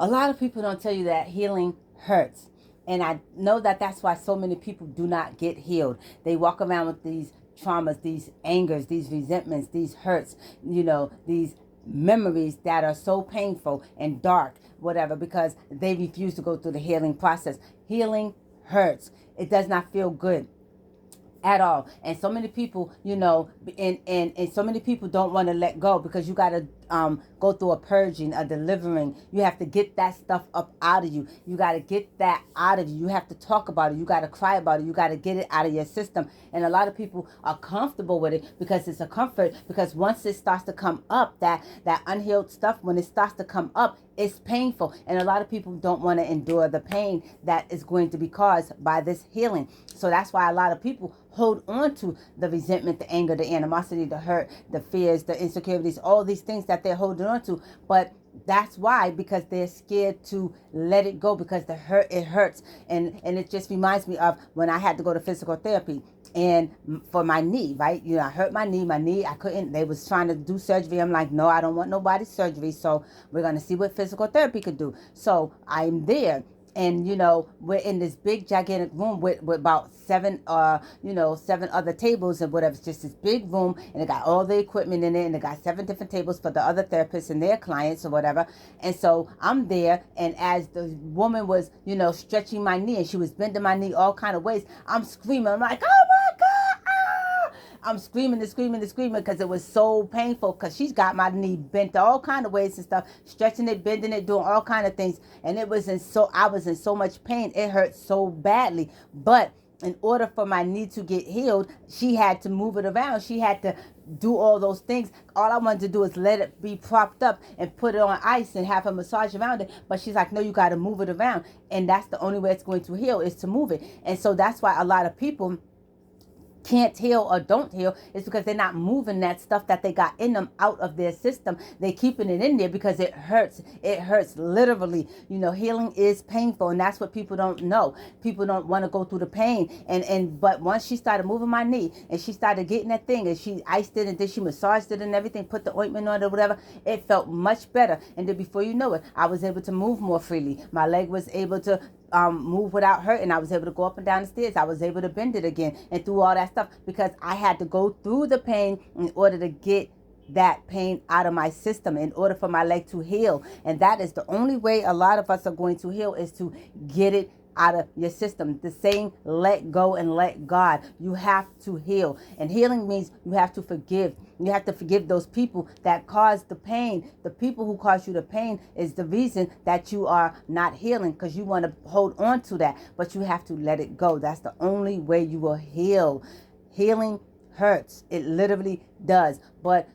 A lot of people don't tell you that healing hurts. And I know that that's why so many people do not get healed. They walk around with these traumas, these angers, these resentments, these hurts, these memories that are so painful and dark, whatever, because they refuse to go through the healing process. Healing hurts. It does not feel good at all. And so many people, and so many people don't want to let go, because you got to go through a purging, a delivering. You have to get that stuff up out of you. You got to get that out of you. You have to talk about it. You got to cry about it. You got to get it out of your system. And a lot of people are comfortable with it because it's a comfort, because once it starts to come up, that unhealed stuff, when it starts to come up, it's painful. And a lot of people don't want to endure the pain that is going to be caused by this healing. So that's why a lot of people hold on to the resentment, the anger, the animosity, the hurt, the fears, the insecurities, all these things that they're holding on to. But that's why, because they're scared to let it go, because it hurts. And it just reminds me of when I had to go to physical therapy. And for my knee, right? I hurt my knee, I couldn't, they was trying to do surgery. I'm like, no, I don't want nobody's surgery. So we're going to see what physical therapy could do. So I'm there. And, we're in this big, gigantic room with about seven other tables and whatever. It's just this big room, and it got all the equipment in it, and it got 7 different tables for the other therapists and their clients or whatever. And so I'm there, and as the woman was, stretching my knee, and she was bending my knee all kind of ways, I'm screaming. I'm like, oh my God! Ah! I'm screaming because it was so painful, because she's got my knee bent all kind of ways and stuff, stretching it, bending it, doing all kind of things. And I was in so much pain. It hurt so badly. But in order for my knee to get healed, she had to move it around. She had to do all those things. All I wanted to do is let it be propped up and put it on ice and have a massage around it. But she's like, no, you got to move it around. And that's the only way it's going to heal, is to move it. And so that's why a lot of people can't heal or don't heal, is because they're not moving that stuff that they got in them out of their system. They're keeping it in there because it hurts. It hurts literally. Healing is painful, and that's what people don't know. People don't want to go through the pain. But once she started moving my knee, and she started getting that thing, and she iced it, and then she massaged it and everything, put the ointment on it or whatever, it felt much better. And then before you know it, I was able to move more freely. My leg was able to move without hurting. I was able to go up and down the stairs. I was able to bend it again and do all that stuff, because I had to go through the pain in order to get that pain out of my system, in order for my leg to heal. And that is the only way a lot of us are going to heal, is to get it out of your system. The saying, let go and let God. You have to heal. And healing means you have to forgive. You have to forgive those people that caused the pain. The people who caused you the pain is the reason that you are not healing, because you want to hold on to that. But you have to let it go. That's the only way you will heal. Healing hurts. It literally does. But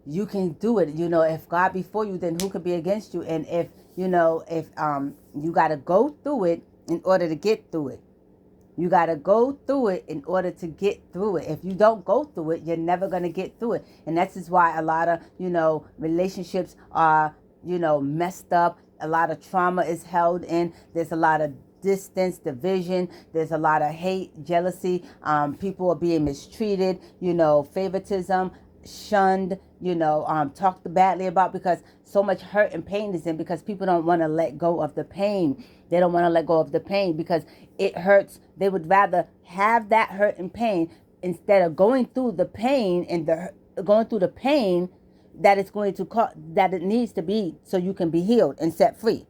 you can do it. If God be for you, then who could be against you? And if you got to go through it in order to get through it. You got to go through it in order to get through it. If you don't go through it, you're never going to get through it. And that's just why a lot of, relationships are, messed up. A lot of trauma is held in. There's a lot of distance, division. There's a lot of hate, jealousy. People are being mistreated, favoritism, shunned, talked badly about, because so much hurt and pain is in, because people don't want to let go of the pain. They don't want to let go of the pain because it hurts. They would rather have that hurt and pain instead of going through the pain and going through the pain that it's going to cause, that it needs to be, so you can be healed and set free.